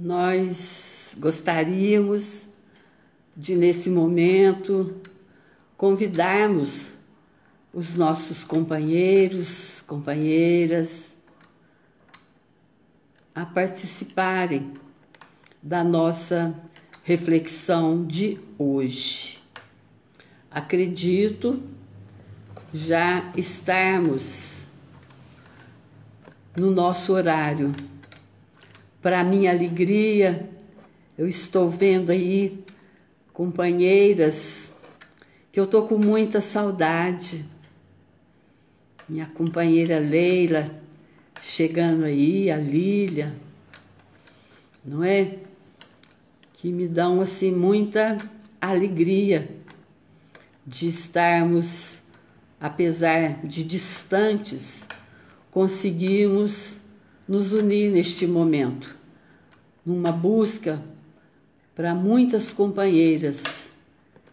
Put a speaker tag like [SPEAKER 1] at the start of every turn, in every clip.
[SPEAKER 1] Nós gostaríamos de, nesse momento, convidarmos os nossos companheiros, companheiras, a participarem da nossa reflexão de hoje. Acredito já estarmos no nosso horário. Para minha alegria, eu estou vendo aí companheiras que eu estou com muita saudade. Minha companheira Leila chegando aí, a Lília, não é? Que me dão assim muita alegria de estarmos, apesar de distantes, conseguirmos nos unir neste momento, numa busca para muitas companheiras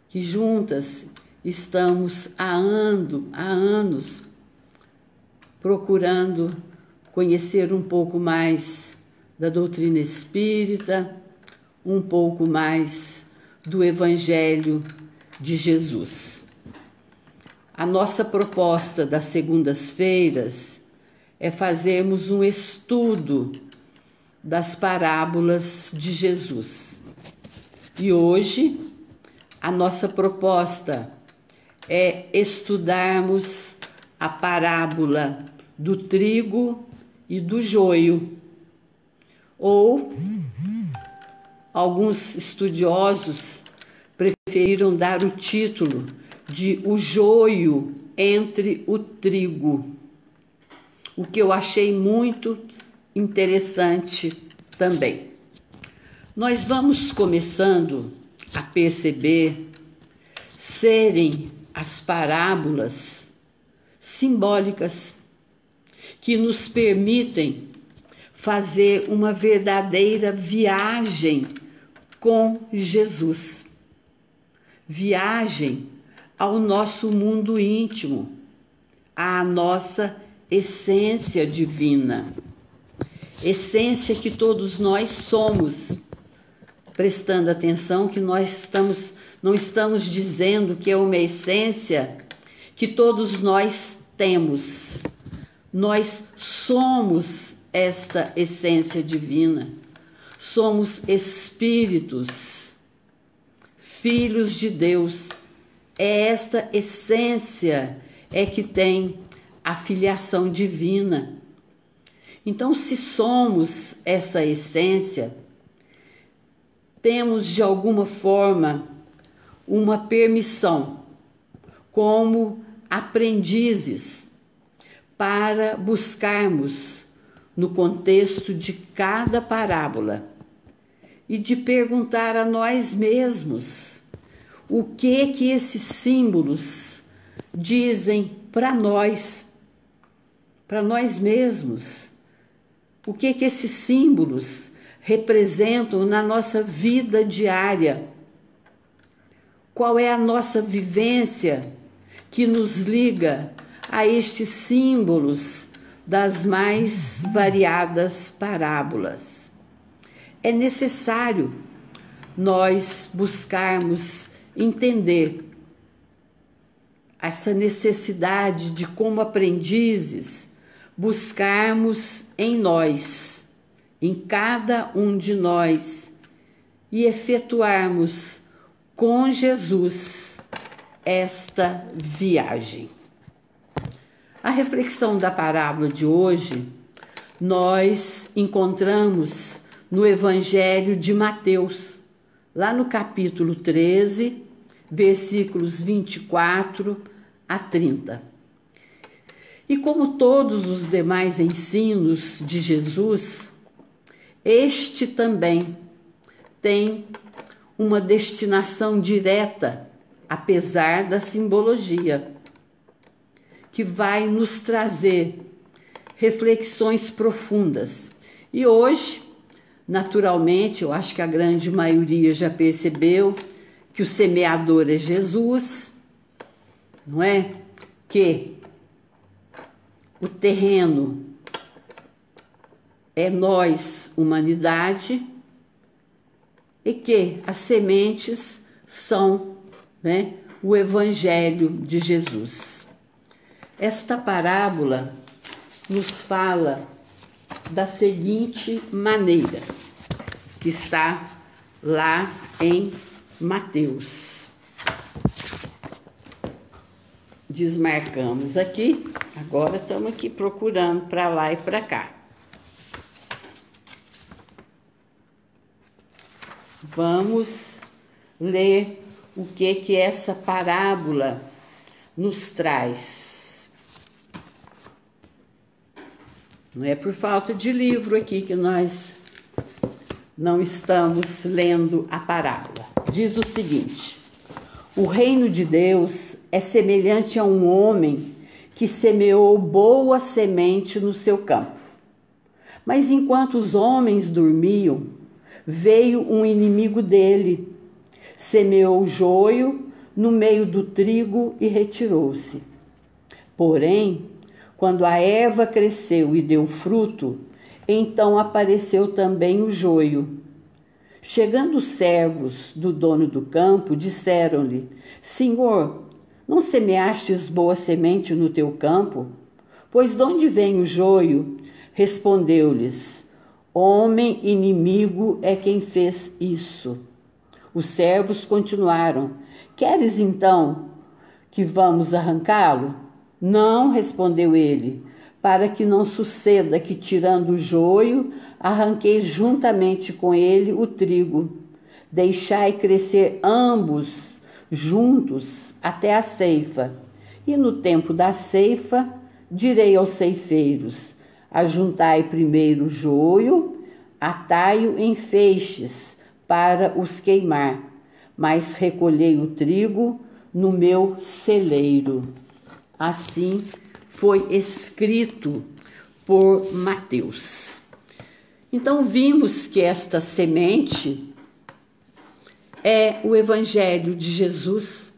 [SPEAKER 1] que juntas estamos há anos procurando conhecer um pouco mais da doutrina espírita, um pouco mais do Evangelho de Jesus. A nossa proposta das segundas-feiras é fazermos um estudo das parábolas de Jesus. E hoje, a nossa proposta é estudarmos a parábola do trigo e do joio. Ou, alguns estudiosos preferiram dar o título de O Joio entre o Trigo, o que eu achei muito interessante também. Nós vamos começando a perceber serem as parábolas simbólicas que nos permitem fazer uma verdadeira viagem com Jesus. Viagem ao nosso mundo íntimo, à nossa essência divina, essência que todos nós somos, prestando atenção que não estamos dizendo que é uma essência que todos nós temos. Nós somos esta essência divina, somos espíritos, filhos de Deus. É esta essência que tem a filiação divina. Então, se somos essa essência, temos de alguma forma uma permissão, como aprendizes, para buscarmos no contexto de cada parábola e de perguntar a nós mesmos o que esses símbolos dizem para nós mesmos. O que esses símbolos representam na nossa vida diária? Qual é a nossa vivência que nos liga a estes símbolos das mais variadas parábolas? É necessário nós buscarmos entender essa necessidade de, como aprendizes, buscarmos em nós, em cada um de nós, e efetuarmos com Jesus esta viagem. A reflexão da parábola de hoje nós encontramos no Evangelho de Mateus, lá no capítulo 13, versículos 24 a 30. E como todos os demais ensinos de Jesus, este também tem uma destinação direta, apesar da simbologia, que vai nos trazer reflexões profundas. E hoje, naturalmente, eu acho que a grande maioria já percebeu que o semeador é Jesus, não é? Que o terreno é nós, humanidade, e que as sementes são, né, o Evangelho de Jesus. Esta parábola nos fala da seguinte maneira, que está lá em Mateus. Desmarcamos aqui, agora estamos aqui procurando para lá e para cá. Vamos ler o que essa parábola nos traz. Não é por falta de livro aqui que nós não estamos lendo a parábola. Diz o seguinte: o reino de Deus é semelhante a um homem que semeou boa semente no seu campo. Mas enquanto os homens dormiam, veio um inimigo dele, semeou joio no meio do trigo e retirou-se. Porém, quando a erva cresceu e deu fruto, então apareceu também o joio. Chegando os servos do dono do campo, disseram-lhe: Senhor, não semeastes boa semente no teu campo? Pois de onde vem o joio? Respondeu-lhes: Homem inimigo é quem fez isso. Os servos continuaram: Queres então que vamos arrancá-lo? Não, respondeu ele, para que não suceda que, tirando o joio, arranqueis juntamente com ele o trigo. Deixai crescer ambos juntos até a ceifa. E no tempo da ceifa, direi aos ceifeiros: ajuntai primeiro o joio, atai-o em feixes para os queimar, mas recolhei o trigo no meu celeiro. Assim foi escrito por Mateus. Então vimos que esta semente é o Evangelho de Jesus,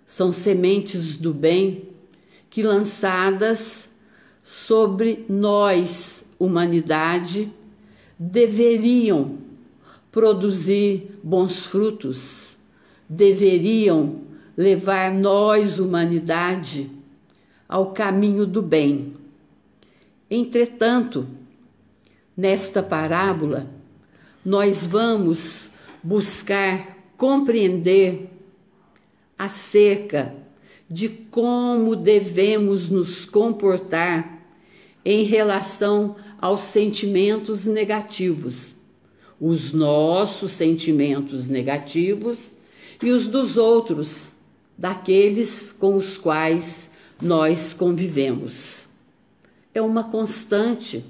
[SPEAKER 1] são sementes do bem que, lançadas sobre nós, humanidade, deveriam produzir bons frutos, deveriam levar nós, humanidade, ao caminho do bem. Entretanto, nesta parábola, nós vamos buscar compreender acerca de como devemos nos comportar em relação aos sentimentos negativos, os nossos sentimentos negativos e os dos outros, daqueles com os quais nós convivemos. É uma constante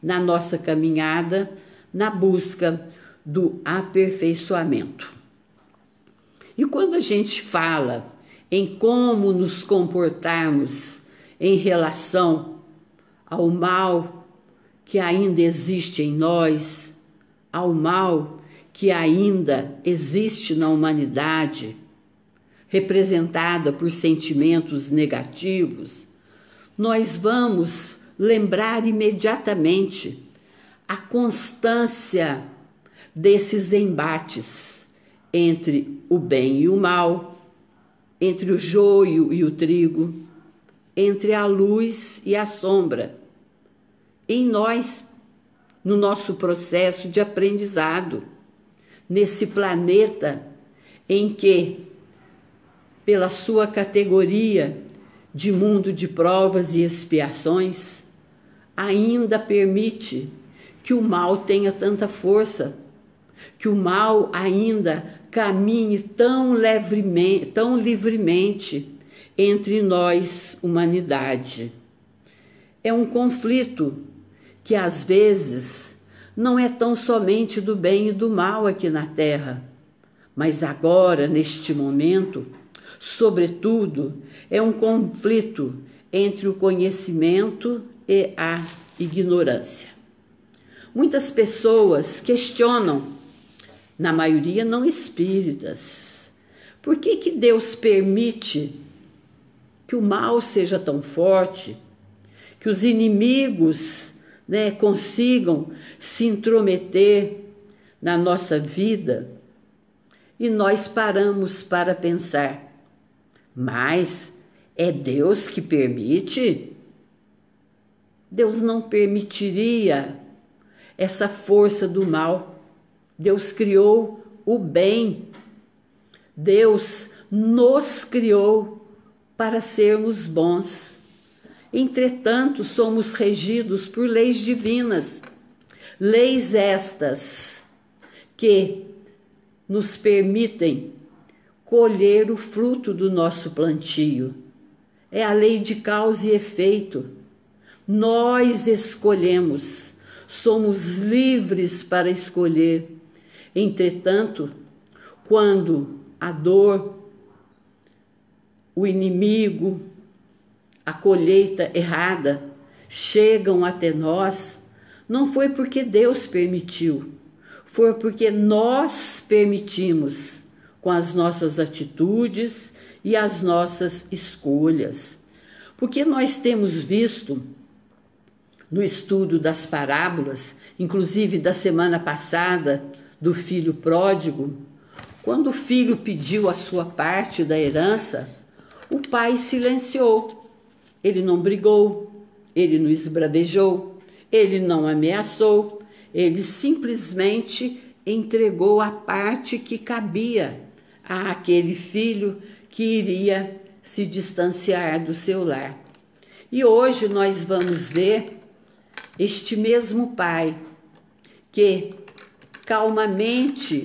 [SPEAKER 1] na nossa caminhada na busca do aperfeiçoamento. E quando a gente fala em como nos comportarmos em relação ao mal que ainda existe em nós, ao mal que ainda existe na humanidade, representada por sentimentos negativos, nós vamos lembrar imediatamente a constância desses embates entre o bem e o mal, entre o joio e o trigo, entre a luz e a sombra, em nós, no nosso processo de aprendizado, nesse planeta em que, pela sua categoria de mundo de provas e expiações, ainda permite que o mal tenha tanta força, que o mal ainda caminhe tão livremente entre nós, humanidade. É um conflito que às vezes não é tão somente do bem e do mal aqui na Terra, mas agora, neste momento, sobretudo, é um conflito entre o conhecimento e a ignorância. Muitas pessoas questionam, na maioria não espíritas, por que Deus permite que o mal seja tão forte, que os inimigos, consigam se intrometer na nossa vida, E nós paramos para pensar: mas é Deus que permite? Deus não permitiria essa força do mal. Deus criou o bem. Deus nos criou para sermos bons. Entretanto, somos regidos por leis divinas. Leis estas que nos permitem colher o fruto do nosso plantio. É a lei de causa e efeito. Nós escolhemos, somos livres para escolher. Entretanto, quando a dor, o inimigo, a colheita errada chegam até nós, não foi porque Deus permitiu, foi porque nós permitimos com as nossas atitudes e as nossas escolhas. Porque nós temos visto no estudo das parábolas, inclusive da semana passada, do filho pródigo, quando o filho pediu a sua parte da herança, o pai silenciou. Ele não brigou, ele não esbravejou, ele não ameaçou, ele simplesmente entregou a parte que cabia àquele filho que iria se distanciar do seu lar. E hoje nós vamos ver este mesmo pai que calmamente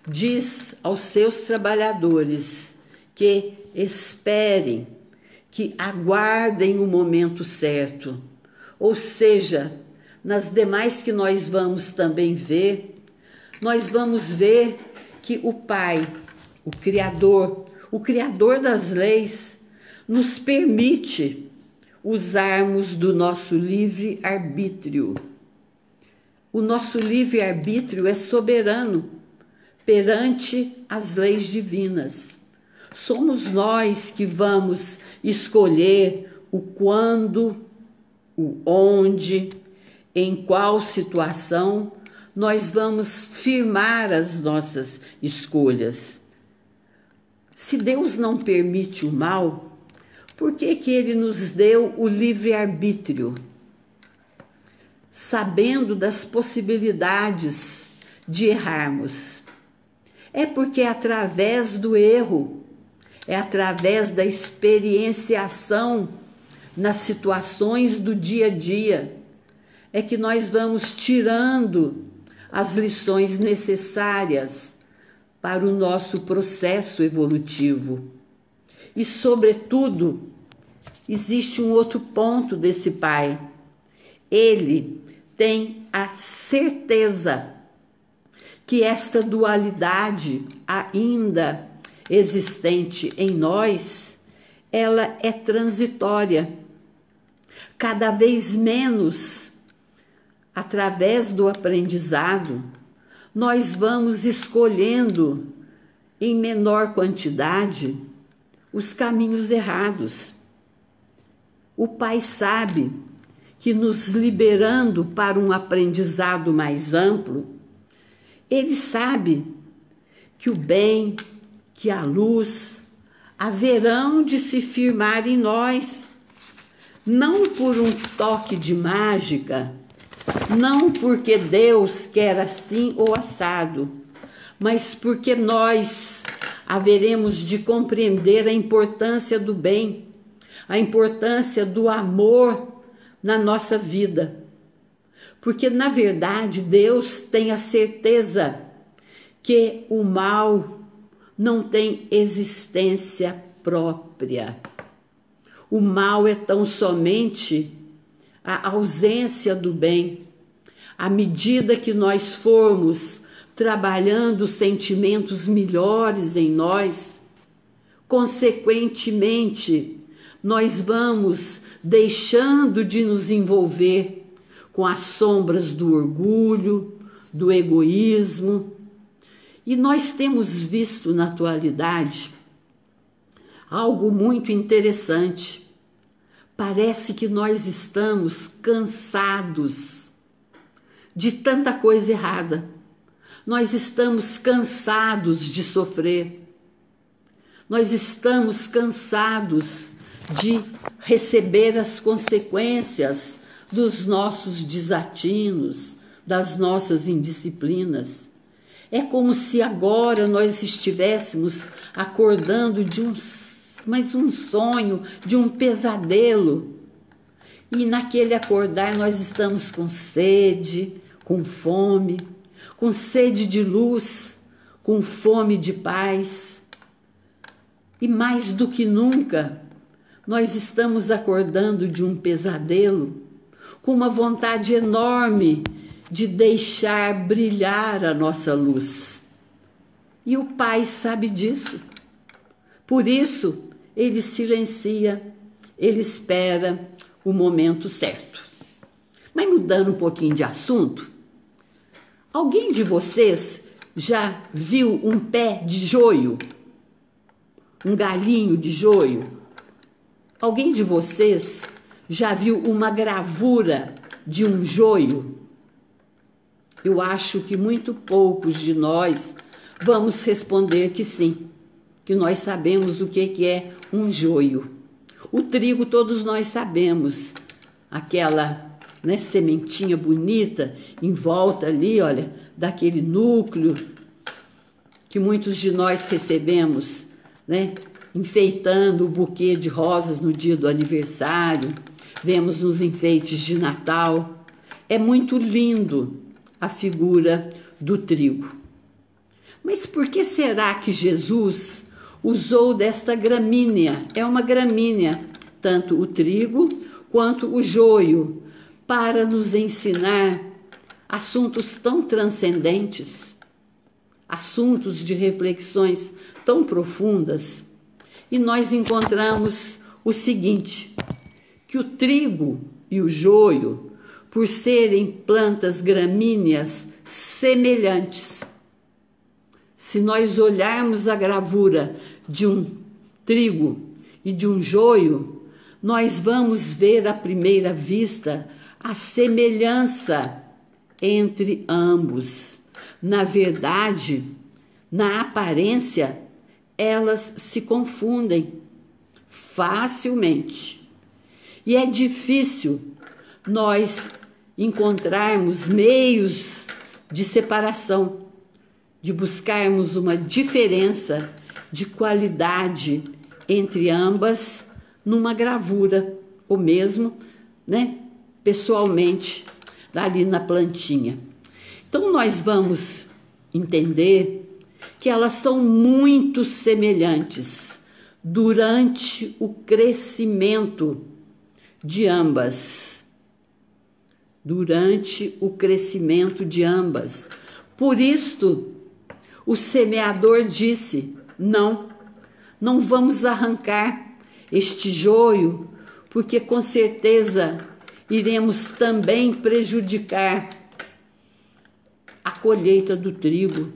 [SPEAKER 1] diz aos seus trabalhadores que esperem, que aguardem o momento certo. Ou seja, nas demais que nós vamos também ver, nós vamos ver que o Pai, o Criador das leis, nos permite usarmos do nosso livre-arbítrio. O nosso livre-arbítrio é soberano perante as leis divinas. Somos nós que vamos escolher o quando, o onde, em qual situação nós vamos firmar as nossas escolhas. Se Deus não permite o mal, por que que Ele nos deu o livre-arbítrio? Sabendo das possibilidades de errarmos. É porque é através do erro, é através da experienciação nas situações do dia a dia, é que nós vamos tirando as lições necessárias para o nosso processo evolutivo. E, sobretudo, existe um outro ponto desse pai. Ele tem a certeza que esta dualidade ainda existente em nós, ela é transitória. Cada vez menos, através do aprendizado, nós vamos escolhendo em menor quantidade os caminhos errados. O Pai sabe que nos liberando para um aprendizado mais amplo, Ele sabe que o bem, que a luz haverão de se firmar em nós, não por um toque de mágica, não porque Deus quer assim ou assado, mas porque nós haveremos de compreender a importância do bem, a importância do amor na nossa vida. Porque, na verdade, Deus tem a certeza que o mal não tem existência própria. O mal é tão somente a ausência do bem. À medida que nós formos trabalhando sentimentos melhores em nós, consequentemente, nós vamos deixando de nos envolver com as sombras do orgulho, do egoísmo. E nós temos visto na atualidade algo muito interessante. Parece que nós estamos cansados de tanta coisa errada. Nós estamos cansados de sofrer. Nós estamos cansados de receber as consequências dos nossos desatinos, das nossas indisciplinas. É como se agora nós estivéssemos acordando de um sonho, de um pesadelo. E naquele acordar nós estamos com sede, com fome, com sede de luz, com fome de paz. E mais do que nunca, nós estamos acordando de um pesadelo, com uma vontade enorme de deixar brilhar a nossa luz. E o Pai sabe disso. Por isso, Ele silencia, Ele espera o momento certo. Mas mudando um pouquinho de assunto, alguém de vocês já viu um pé de joio? Um galinho de joio? Alguém de vocês já viu uma gravura de um joio? Eu acho que muito poucos de nós vamos responder que sim, que nós sabemos o que é um joio. O trigo todos nós sabemos, aquela sementinha bonita em volta ali, olha, daquele núcleo que muitos de nós recebemos, enfeitando o buquê de rosas no dia do aniversário, vemos nos enfeites de Natal. É muito lindo a figura do trigo. Mas por que será que Jesus usou desta gramínea? É uma gramínea, tanto o trigo quanto o joio, para nos ensinar assuntos tão transcendentes, assuntos de reflexões tão profundas. E nós encontramos o seguinte, que o trigo e o joio, por serem plantas gramíneas semelhantes, se nós olharmos a gravura de um trigo e de um joio, nós vamos ver à primeira vista a semelhança entre ambos. Na verdade, na aparência, elas se confundem facilmente. E é difícil nós encontrarmos meios de separação, de buscarmos uma diferença de qualidade entre ambas numa gravura, ou mesmo, pessoalmente, ali na plantinha. Então, nós vamos entender que elas são muito semelhantes durante o crescimento de ambas. Durante o crescimento de ambas. Por isto, o semeador disse, não vamos arrancar este joio, porque com certeza iremos também prejudicar a colheita do trigo,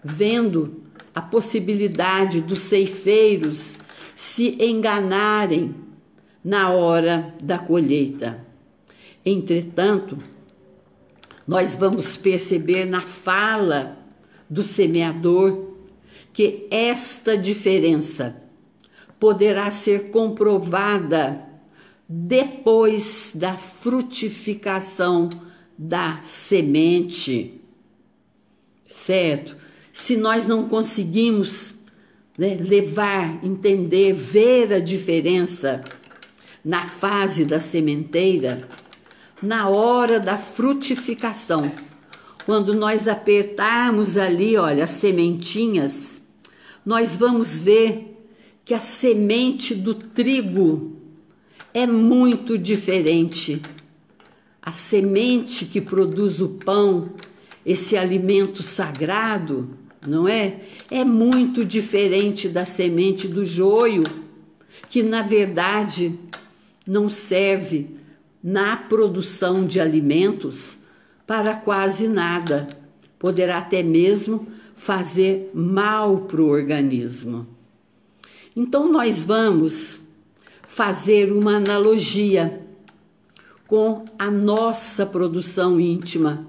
[SPEAKER 1] vendo a possibilidade dos ceifeiros se enganarem na hora da colheita. Entretanto, nós vamos perceber na fala do semeador que esta diferença poderá ser comprovada depois da frutificação da semente, certo? Se nós não conseguimos levar, entender, ver a diferença na fase da sementeira, na hora da frutificação, quando nós apertarmos ali, olha, as sementinhas, nós vamos ver que a semente do trigo é muito diferente. A semente que produz o pão, esse alimento sagrado, não é? É muito diferente da semente do joio, que na verdade não serve na produção de alimentos para quase nada. Poderá até mesmo fazer mal para o organismo. Então nós vamos fazer uma analogia com a nossa produção íntima,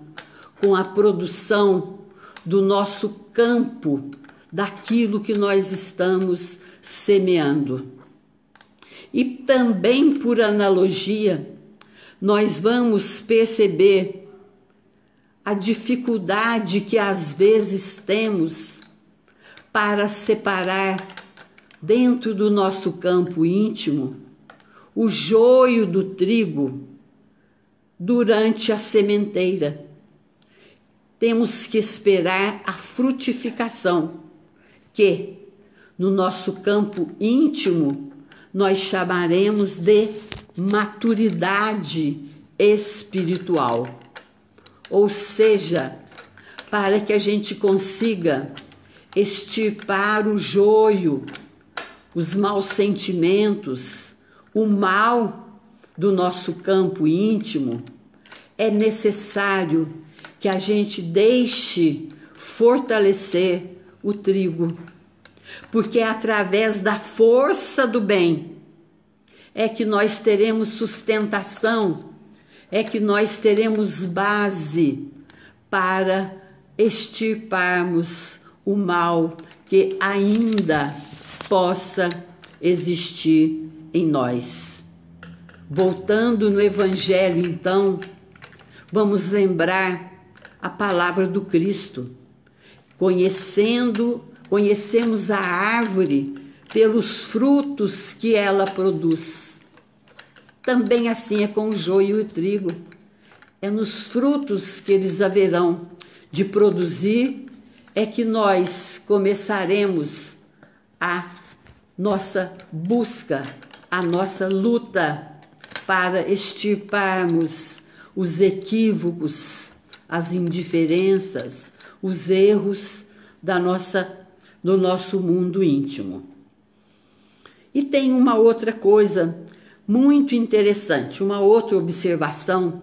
[SPEAKER 1] com a produção do nosso campo, daquilo que nós estamos semeando. E também, por analogia, nós vamos perceber a dificuldade que às vezes temos para separar dentro do nosso campo íntimo o joio do trigo durante a sementeira. Temos que esperar a frutificação, que no nosso campo íntimo nós chamaremos de maturidade espiritual. Ou seja, para que a gente consiga extirpar o joio, os maus sentimentos, o mal do nosso campo íntimo, é necessário que a gente deixe fortalecer o trigo, porque é através da força do bem é que nós teremos sustentação, é que nós teremos base para extirparmos o mal que ainda possa existir em nós. Voltando no Evangelho, então, vamos lembrar a palavra do Cristo. Conhecemos a árvore pelos frutos que ela produz. Também assim é com o joio e o trigo. É nos frutos que eles haverão de produzir é que nós começaremos a nossa busca, a nossa luta para extirparmos os equívocos, as indiferenças, os erros do nosso mundo íntimo. E tem uma outra coisa muito interessante, uma outra observação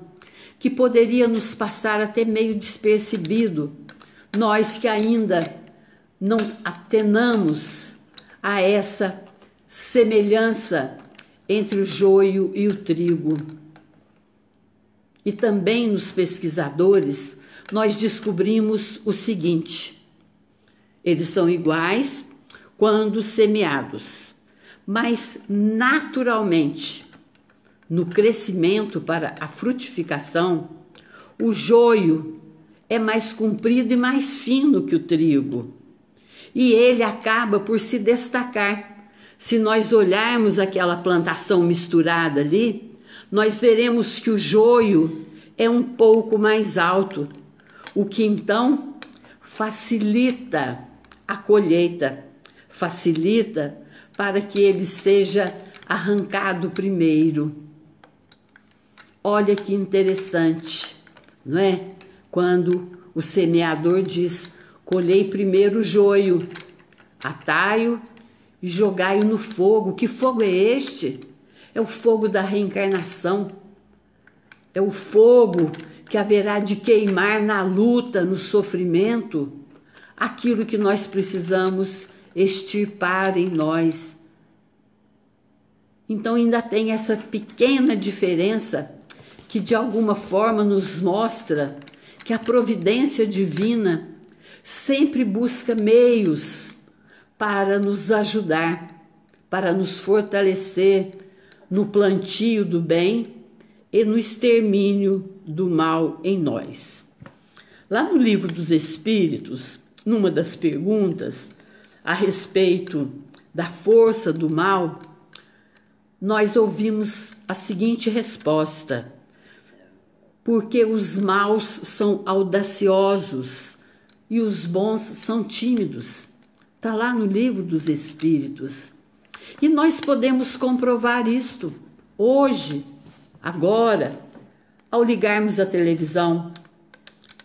[SPEAKER 1] que poderia nos passar até meio despercebido, nós que ainda não atenamos a essa semelhança entre o joio e o trigo. E também nos pesquisadores, nós descobrimos o seguinte: eles são iguais quando semeados, mas naturalmente, no crescimento para a frutificação, o joio é mais comprido e mais fino que o trigo. E ele acaba por se destacar. Se nós olharmos aquela plantação misturada ali, nós veremos que o joio é um pouco mais alto, o que então facilita a colheita, facilita para que ele seja arrancado primeiro. Olha que interessante, não é? Quando o semeador diz: colhei primeiro o joio, atai-o e jogai-o no fogo. Que fogo é este? É o fogo da reencarnação. É o fogo que haverá de queimar na luta, no sofrimento, aquilo que nós precisamos extirpar em nós. Então ainda tem essa pequena diferença que de alguma forma nos mostra que a providência divina sempre busca meios para nos ajudar, para nos fortalecer no plantio do bem e no extermínio do mal em nós. Lá no Livro dos Espíritos, numa das perguntas a respeito da força do mal, nós ouvimos a seguinte resposta: porque os maus são audaciosos e os bons são tímidos. Está lá no Livro dos Espíritos. E nós podemos comprovar isto hoje, agora, ao ligarmos a televisão,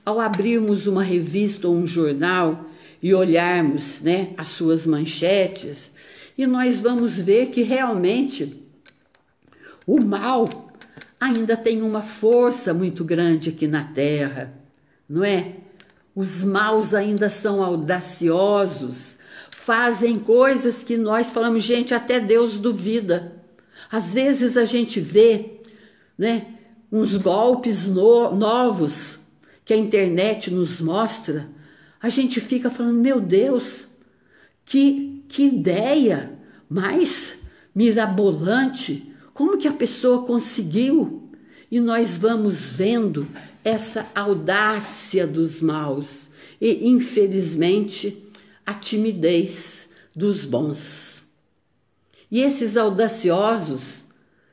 [SPEAKER 1] ao abrirmos uma revista ou um jornal e olharmos, né, as suas manchetes, e nós vamos ver que realmente o mal ainda tem uma força muito grande aqui na Terra, não é? Os maus ainda são audaciosos, fazem coisas que nós falamos, gente, até Deus duvida. Às vezes a gente vê, né, uns golpes novos que a internet nos mostra, a gente fica falando, meu Deus, que ideia mais mirabolante, como que a pessoa conseguiu? E nós vamos vendo essa audácia dos maus e, infelizmente, a timidez dos bons. E esses audaciosos,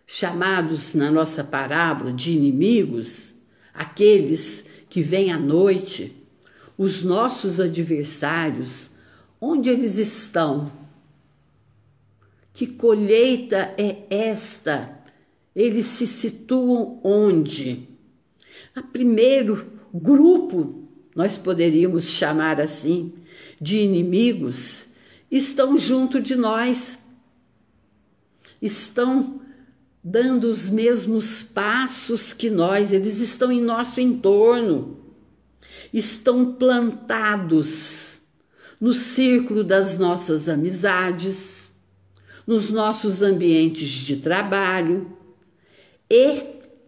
[SPEAKER 1] chamados na nossa parábola de inimigos, aqueles que vêm à noite, os nossos adversários, onde eles estão? Que colheita é esta? Eles se situam onde? A primeiro grupo, nós poderíamos chamar assim, de inimigos, estão junto de nós, estão dando os mesmos passos que nós, eles estão em nosso entorno, estão plantados no círculo das nossas amizades, nos nossos ambientes de trabalho e,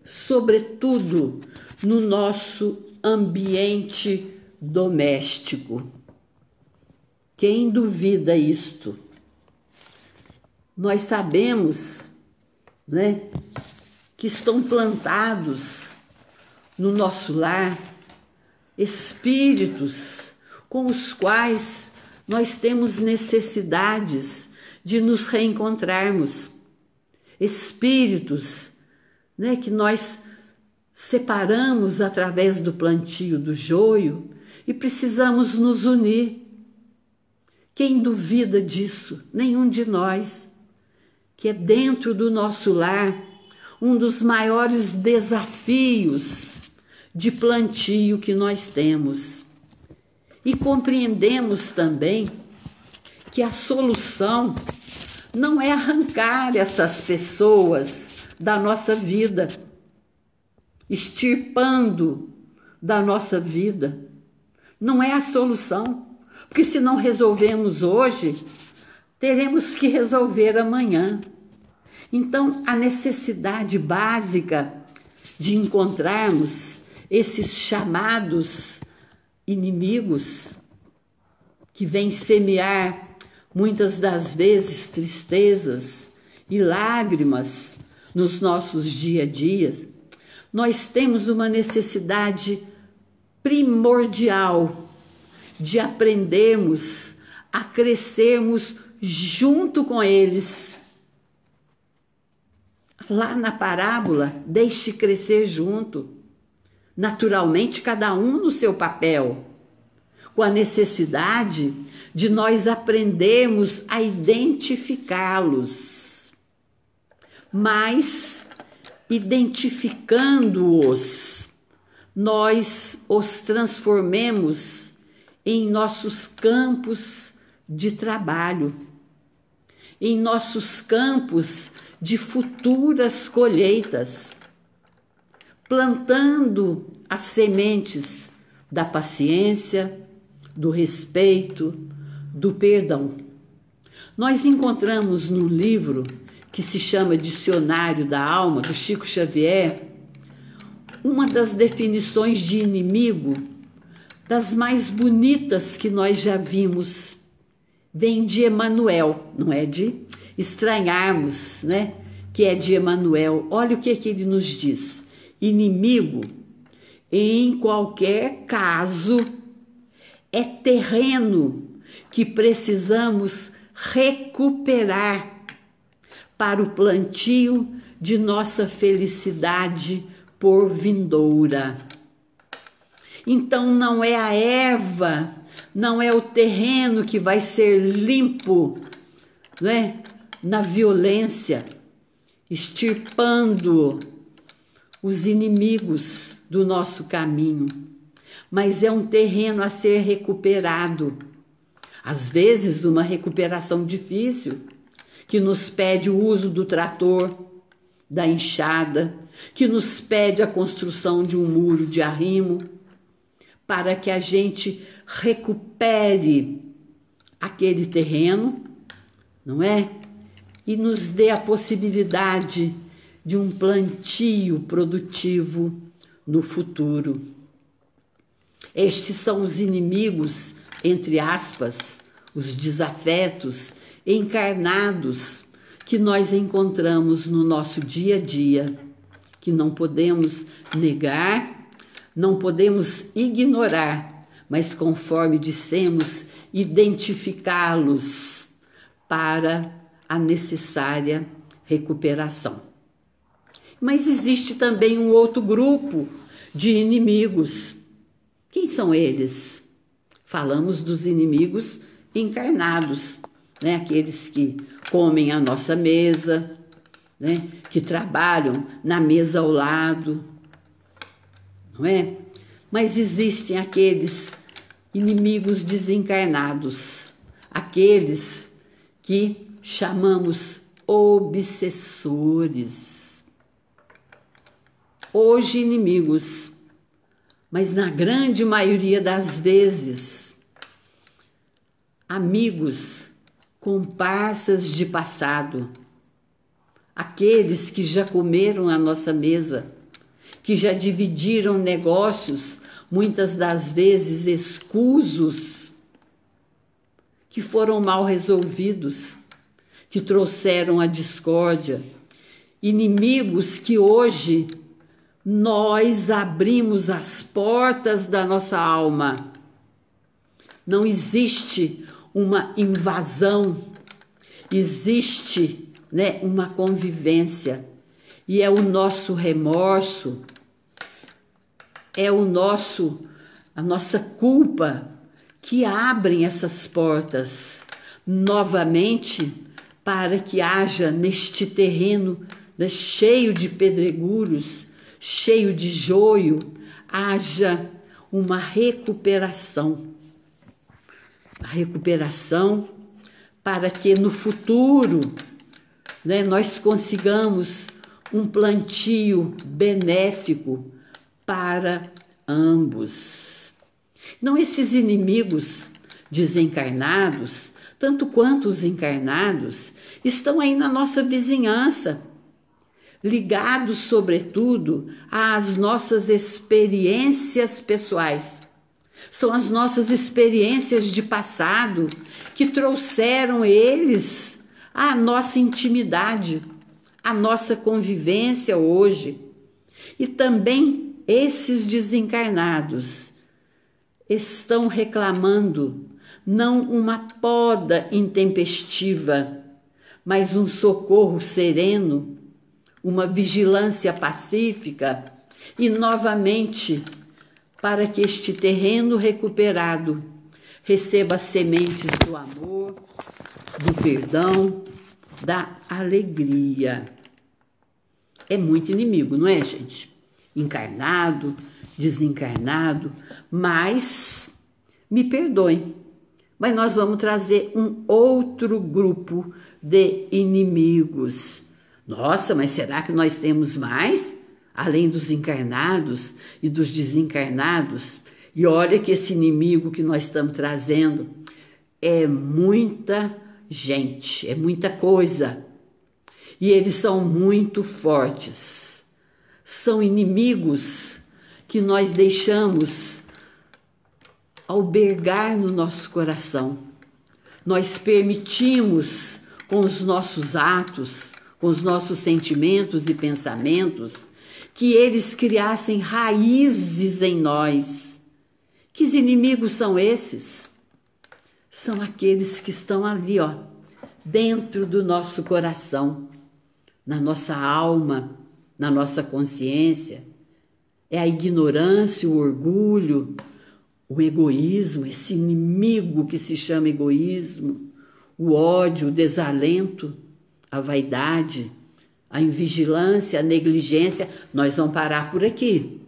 [SPEAKER 1] sobretudo, no nosso ambiente doméstico. Quem duvida isto? Nós sabemos, né, que estão plantados no nosso lar espíritos com os quais nós temos necessidades de nos reencontrarmos. Espíritos, né, que nós separamos através do plantio do joio e precisamos nos unir. Quem duvida disso? Nenhum de nós. Que é dentro do nosso lar um dos maiores desafios de plantio que nós temos. E compreendemos também que a solução não é arrancar essas pessoas da nossa vida, extirpando da nossa vida. Não é a solução, porque se não resolvemos hoje, teremos que resolver amanhã. Então, a necessidade básica de encontrarmos esses chamados inimigos que vêm semear muitas das vezes tristezas e lágrimas nos nossos dia a dia, nós temos uma necessidade primordial de aprendermos a crescermos junto com eles. Lá na parábola, deixe crescer junto. Naturalmente, cada um no seu papel, com a necessidade de nós aprendermos a identificá-los, mas identificando-os, nós os transformemos em nossos campos de trabalho, em nossos campos de futuras colheitas, plantando as sementes da paciência, do respeito, do perdão. Nós encontramos num livro que se chama Dicionário da Alma, do Chico Xavier, uma das definições de inimigo, das mais bonitas que nós já vimos. Vem de Emmanuel, não é de estranharmos, né? Que é de Emmanuel. Olha o que ele nos diz. Inimigo, em qualquer caso, é terreno que precisamos recuperar para o plantio de nossa felicidade por vindoura. Então não é a erva, não é o terreno que vai ser limpo, né, na violência, extirpando os inimigos do nosso caminho, mas é um terreno a ser recuperado. Às vezes uma recuperação difícil, que nos pede o uso do trator, da enxada, que nos pede a construção de um muro de arrimo, para que a gente recupere aquele terreno, não é? E nos dê a possibilidade de um plantio produtivo no futuro. Estes são os inimigos, entre aspas, os desafetos encarnados que nós encontramos no nosso dia a dia, que não podemos negar, não podemos ignorar, mas conforme dissemos, identificá-los para a necessária recuperação. Mas existe também um outro grupo de inimigos. Quem são eles? Falamos dos inimigos encarnados, né? Aqueles que comem à nossa mesa, né? Que trabalham na mesa ao lado, não é? Mas existem aqueles inimigos desencarnados, aqueles que chamamos obsessores. Hoje inimigos, mas na grande maioria das vezes, amigos, comparsas de passado, aqueles que já comeram à nossa mesa, que já dividiram negócios, muitas das vezes escusos, que foram mal resolvidos, que trouxeram a discórdia, inimigos que hoje nós abrimos as portas da nossa alma. Não existe uma invasão, existe, né, uma convivência. E é o nosso remorso, é a nossa culpa que abrem essas portas novamente para que haja neste terreno, né, cheio de pedregulhos, cheio de joio, haja uma recuperação. A recuperação para que no futuro, né, nós consigamos um plantio benéfico para ambos. Não, esses inimigos desencarnados, tanto quanto os encarnados, estão aí na nossa vizinhança, ligados, sobretudo, às nossas experiências pessoais. São as nossas experiências de passado que trouxeram eles à nossa intimidade, à nossa convivência hoje. E também esses desencarnados estão reclamando não uma poda intempestiva, mas um socorro sereno, uma vigilância pacífica e, novamente, para que este terreno recuperado receba sementes do amor, do perdão, da alegria. É muito inimigo, não é, gente? Encarnado, desencarnado, mas me perdoem, mas nós vamos trazer um outro grupo de inimigos. Nossa, mas será que nós temos mais? Além dos encarnados e dos desencarnados? E olha que esse inimigo que nós estamos trazendo é muita gente, é muita coisa. E eles são muito fortes. São inimigos que nós deixamos albergar no nosso coração. Nós permitimos com os nossos atos, com os nossos sentimentos e pensamentos, que eles criassem raízes em nós. Que inimigos são esses? São aqueles que estão ali, ó, dentro do nosso coração, na nossa alma, na nossa consciência. É a ignorância, o orgulho, o egoísmo, esse inimigo que se chama egoísmo, o ódio, o desalento, a vaidade, a invigilância, a negligência. Nós vamos parar por aqui,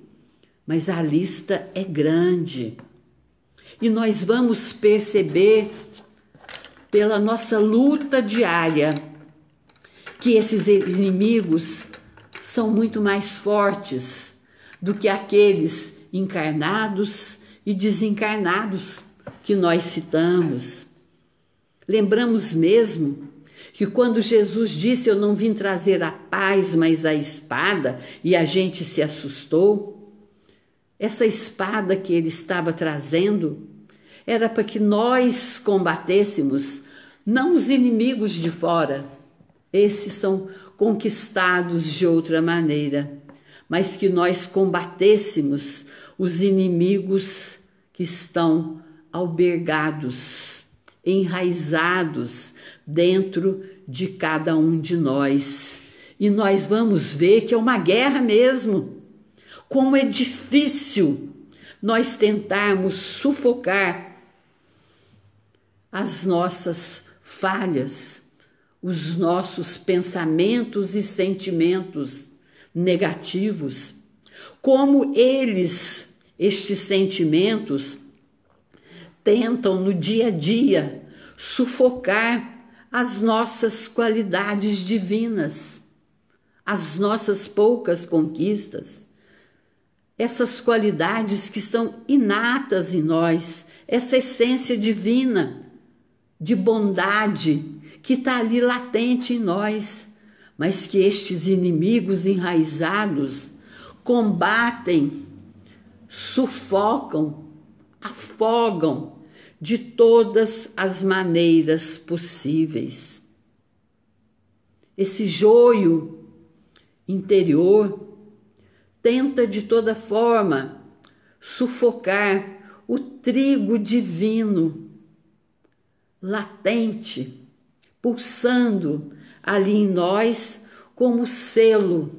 [SPEAKER 1] mas a lista é grande. E nós vamos perceber, pela nossa luta diária, que esses inimigos são muito mais fortes do que aqueles encarnados e desencarnados que nós citamos. Lembramos mesmo que quando Jesus disse: eu não vim trazer a paz, mas a espada, e a gente se assustou, Essa espada que ele estava trazendo era para que nós combatêssemos não os inimigos de fora, esses são conquistados de outra maneira, mas que nós combatêssemos os inimigos que estão albergados, enraizados dentro de cada um de nós. E nós vamos ver que é uma guerra mesmo. Como é difícil nós tentarmos sufocar as nossas falhas, os nossos pensamentos e sentimentos negativos. Como estes sentimentos, tentam no dia a dia sufocar as nossas qualidades divinas, as nossas poucas conquistas, essas qualidades que são inatas em nós, essa essência divina de bondade que está ali latente em nós, mas que estes inimigos enraizados combatem, sufocam, afogam de todas as maneiras possíveis. Esse joio interior tenta de toda forma sufocar o trigo divino, latente, pulsando ali em nós como selo,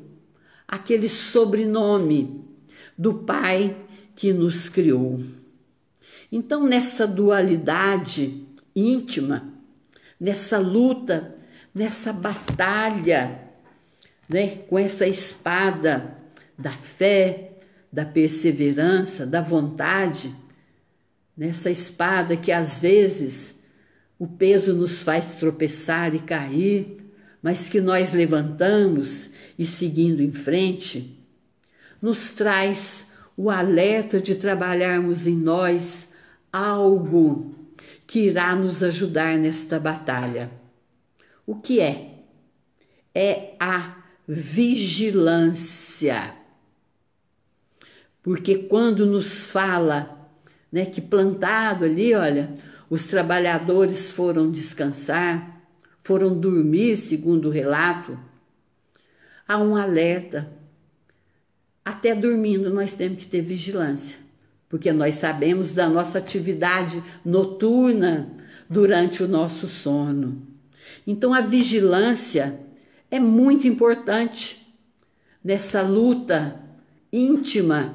[SPEAKER 1] aquele sobrenome do Pai que nos criou. Então, nessa dualidade íntima, nessa luta, nessa batalha, né, com essa espada da fé, da perseverança, da vontade, nessa espada que às vezes o peso nos faz tropeçar e cair, mas que nós levantamos e seguindo em frente, nos traz o alerta de trabalharmos em nós algo que irá nos ajudar nesta batalha. O que é? É a vigilância. Porque quando nos fala, né, que plantado ali, olha, os trabalhadores foram descansar, foram dormir, segundo o relato, há um alerta. Até dormindo nós temos que ter vigilância, porque nós sabemos da nossa atividade noturna durante o nosso sono. Então a vigilância é muito importante nessa luta íntima,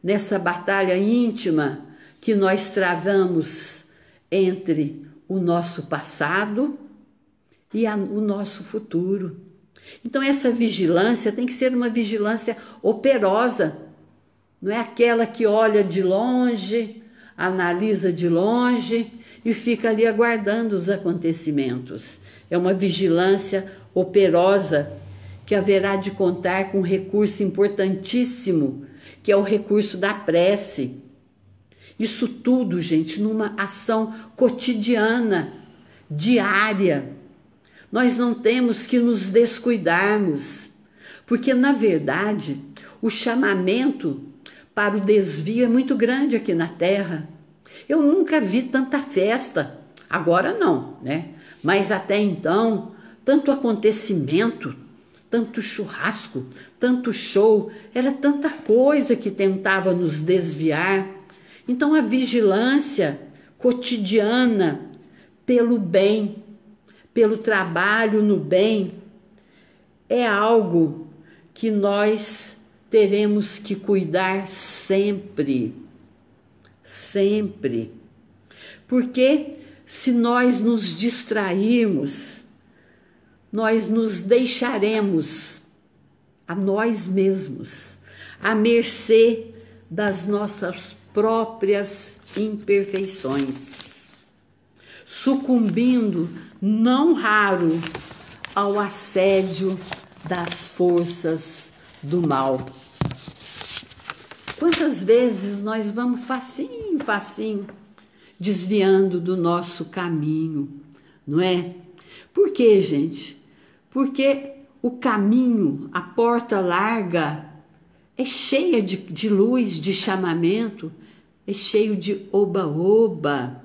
[SPEAKER 1] nessa batalha íntima que nós travamos entre o nosso passado e o nosso futuro. Então essa vigilância tem que ser uma vigilância operosa, não é aquela que olha de longe, analisa de longe e fica ali aguardando os acontecimentos. É uma vigilância operosa que haverá de contar com um recurso importantíssimo, que é o recurso da prece. Isso tudo, gente, numa ação cotidiana, diária. Nós não temos que nos descuidarmos, porque, na verdade, o chamamento para o desvio é muito grande aqui na Terra. Eu nunca vi tanta festa, agora não, né? Mas até então, tanto acontecimento, tanto churrasco, tanto show, era tanta coisa que tentava nos desviar. Então a vigilância cotidiana pelo bem, pelo trabalho no bem, é algo que nós teremos que cuidar sempre, sempre. Porque se nós nos distrairmos, nós nos deixaremos a nós mesmos, à mercê das nossas próprias imperfeições, sucumbindo, não raro, ao assédio das forças do mal. Quantas vezes nós vamos facinho, facinho, desviando do nosso caminho, não é? Por quê, gente? Porque o caminho, a porta larga, é cheia de luz, de chamamento, é cheio de oba-oba.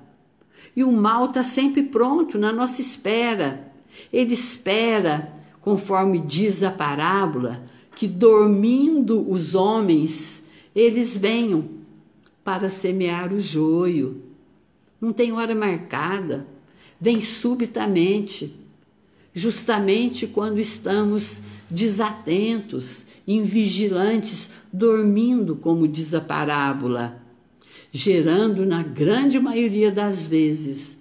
[SPEAKER 1] E o mal está sempre pronto, na nossa espera. Ele espera, conforme diz a parábola, que dormindo os homens, eles venham para semear o joio. Não tem hora marcada, vem subitamente, justamente quando estamos desatentos, invigilantes, dormindo, como diz a parábola, gerando, na grande maioria das vezes,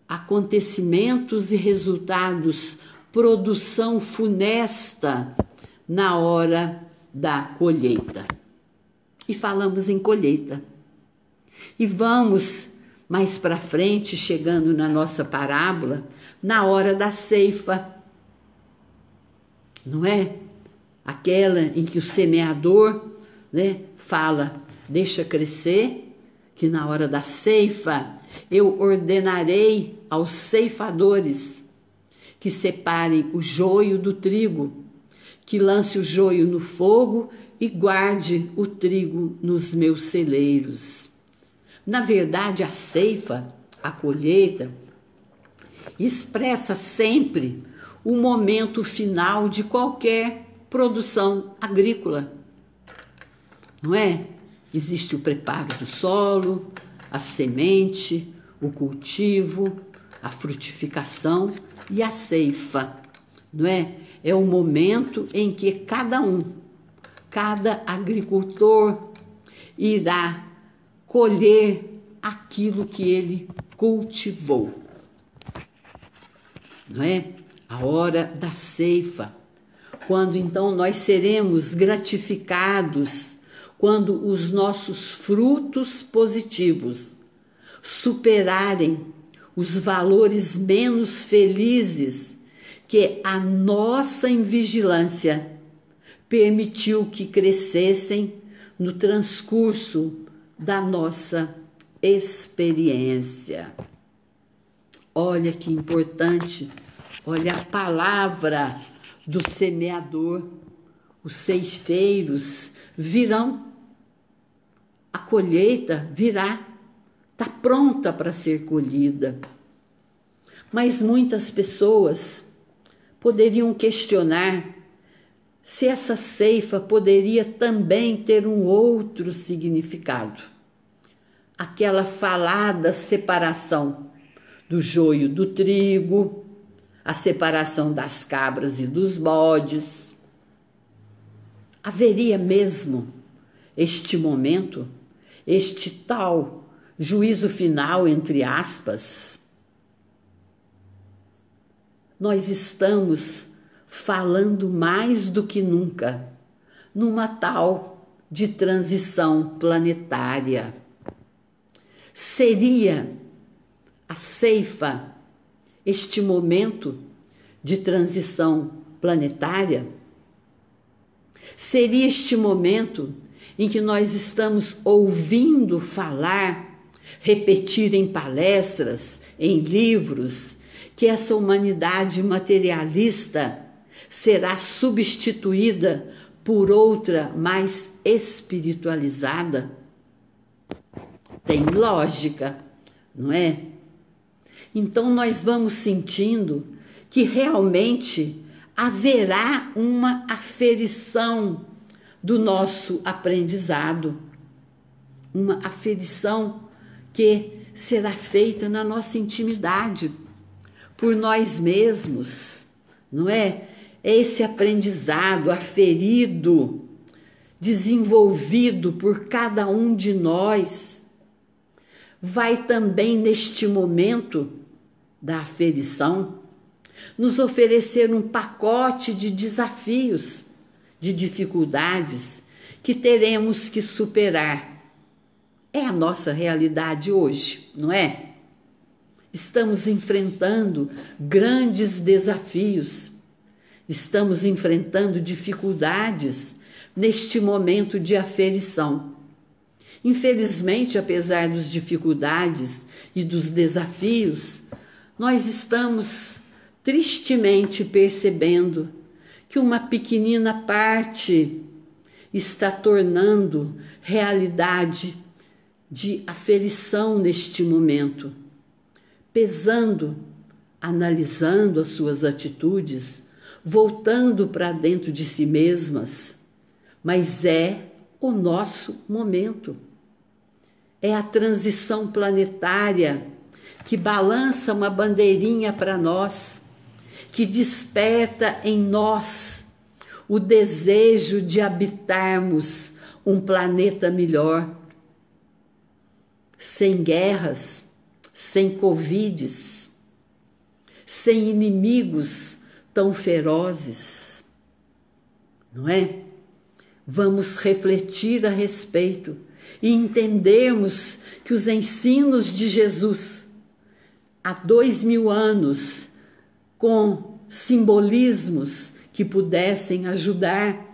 [SPEAKER 1] acontecimentos e resultados, produção funesta na hora da colheita. E falamos em colheita. E vamos mais para frente, chegando na nossa parábola, na hora da ceifa. Não é? Aquela em que o semeador, né, fala, deixa crescer, que na hora da ceifa eu ordenarei aos ceifadores que separem o joio do trigo, que lance o joio no fogo e guarde o trigo nos meus celeiros. Na verdade, a ceifa, a colheita, expressa sempre o momento final de qualquer produção agrícola. Não é? Existe o preparo do solo, a semente, o cultivo, a frutificação e a ceifa. Não é? É o momento em que cada agricultor irá colher aquilo que ele cultivou. Não é? A hora da ceifa, quando então nós seremos gratificados, quando os nossos frutos positivos superarem os valores menos felizes que a nossa invigilância permitiu que crescessem no transcurso da nossa experiência. Olha que importante, olha a palavra do semeador. Os ceifeiros virão, a colheita virá, está pronta para ser colhida. Mas muitas pessoas poderiam questionar se essa ceifa poderia também ter um outro significado. Aquela falada separação do joio do trigo, a separação das cabras e dos bodes. Haveria mesmo este momento, este tal juízo final, entre aspas? Nós estamos falando mais do que nunca numa tal de transição planetária. Seria a ceifa este momento de transição planetária? Seria este momento em que nós estamos ouvindo falar, repetir em palestras, em livros, que essa humanidade materialista será substituída por outra mais espiritualizada? Tem lógica, não é? Então nós vamos sentindo que realmente haverá uma aferição do nosso aprendizado, uma aferição que será feita na nossa intimidade, por nós mesmos, não é? É esse aprendizado aferido, desenvolvido por cada um de nós, vai também neste momento da aferição nos oferecer um pacote de desafios, de dificuldades que teremos que superar. É a nossa realidade hoje, não é? Estamos enfrentando grandes desafios, estamos enfrentando dificuldades neste momento de aferição. Infelizmente, apesar das dificuldades e dos desafios, nós estamos tristemente percebendo que uma pequenina parte está tornando realidade de aferição neste momento, pesando, analisando as suas atitudes, voltando para dentro de si mesmas, mas é o nosso momento. É a transição planetária que balança uma bandeirinha para nós, que desperta em nós o desejo de habitarmos um planeta melhor, sem guerras, sem covides, sem inimigos tão ferozes, não é? Vamos refletir a respeito e entendermos que os ensinos de Jesus, há 2000 anos, com simbolismos que pudessem ajudar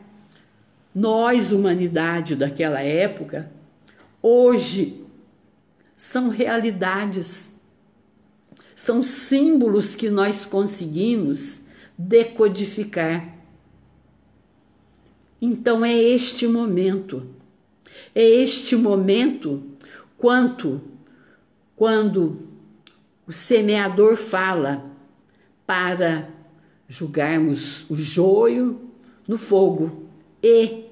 [SPEAKER 1] nós, humanidade daquela época, hoje são realidades, são símbolos que nós conseguimos decodificar. Então é este momento quando o semeador fala para jogarmos o joio no fogo e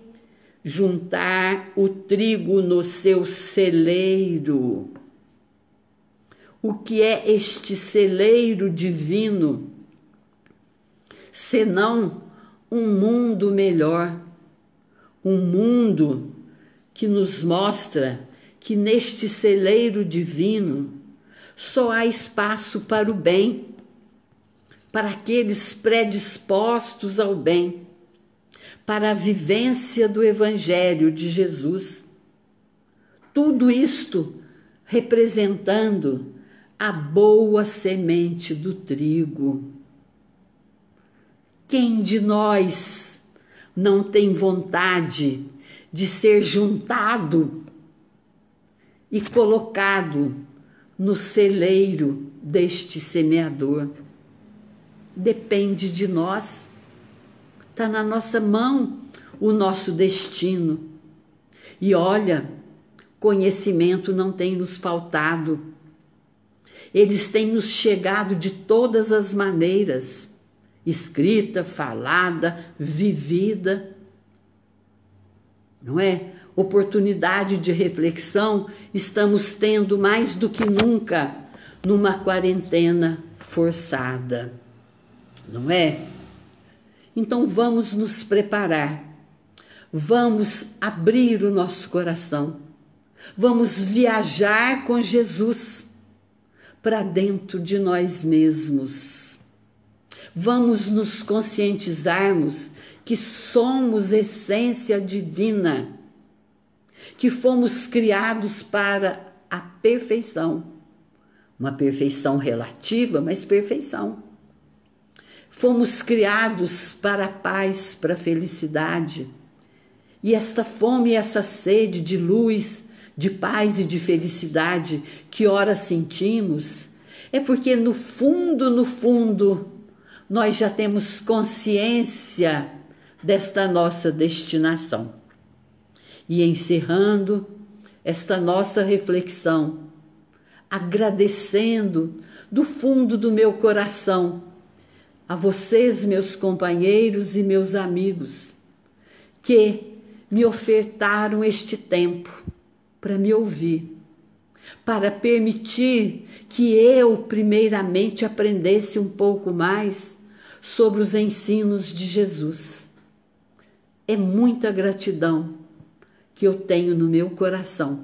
[SPEAKER 1] juntar o trigo no seu celeiro. O que é este celeiro divino, senão um mundo melhor, um mundo que nos mostra que neste celeiro divino só há espaço para o bem, para aqueles predispostos ao bem, para a vivência do Evangelho de Jesus. Tudo isto representando a boa semente do trigo. Quem de nós não tem vontade de ser juntado e colocado no celeiro deste semeador? Depende de nós, está na nossa mão o nosso destino. E olha, conhecimento não tem nos faltado, eles têm nos chegado de todas as maneiras, escrita, falada, vivida, não é? Oportunidade de reflexão estamos tendo mais do que nunca numa quarentena forçada, não é? Então vamos nos preparar, vamos abrir o nosso coração, vamos viajar com Jesus para dentro de nós mesmos. Vamos nos conscientizarmos que somos essência divina, que fomos criados para a perfeição, uma perfeição relativa, mas perfeição. Fomos criados para a paz, para a felicidade. E esta fome e essa sede de luz, de paz e de felicidade que ora sentimos, é porque no fundo, nós já temos consciência desta nossa destinação. E encerrando esta nossa reflexão, agradecendo do fundo do meu coração a vocês, meus companheiros e meus amigos, que me ofertaram este tempo para me ouvir, para permitir que eu, primeiramente, aprendesse um pouco mais sobre os ensinos de Jesus. É muita gratidão que eu tenho no meu coração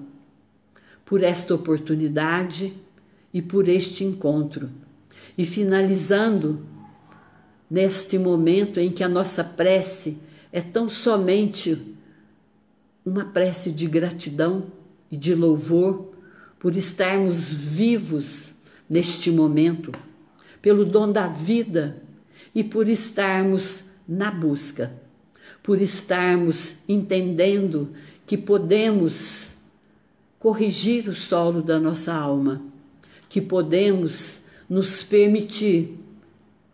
[SPEAKER 1] por esta oportunidade e por este encontro. E finalizando, neste momento em que a nossa prece é tão somente uma prece de gratidão e de louvor por estarmos vivos neste momento, pelo dom da vida e por estarmos na busca, por estarmos entendendo que podemos corrigir o solo da nossa alma, que podemos nos permitir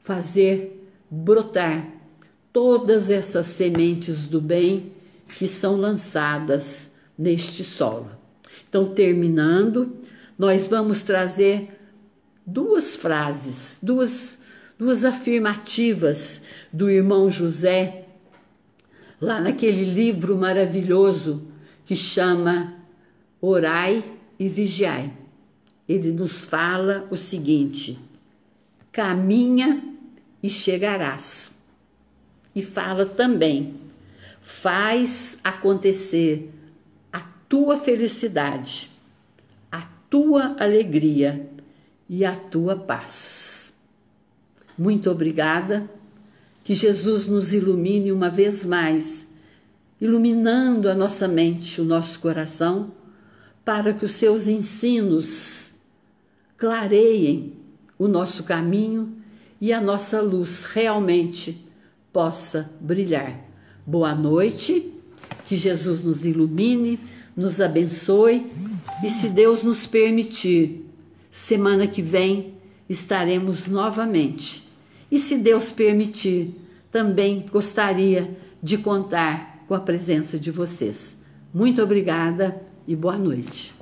[SPEAKER 1] fazer brotar todas essas sementes do bem que são lançadas neste solo. Então, terminando, nós vamos trazer duas frases, duas afirmativas do irmão José, lá naquele livro maravilhoso que chama Orai e Vigiai. Ele nos fala o seguinte: caminha e chegarás. E fala também: faz acontecer a tua felicidade, a tua alegria e a tua paz. Muito obrigada. Que Jesus nos ilumine uma vez mais, iluminando a nossa mente, o nosso coração, para que os seus ensinos clareiem o nosso caminho e a nossa luz realmente possa brilhar. Boa noite, que Jesus nos ilumine, nos abençoe e, se Deus nos permitir, semana que vem estaremos novamente. E se Deus permitir, também gostaria de contar com a presença de vocês. Muito obrigada e boa noite.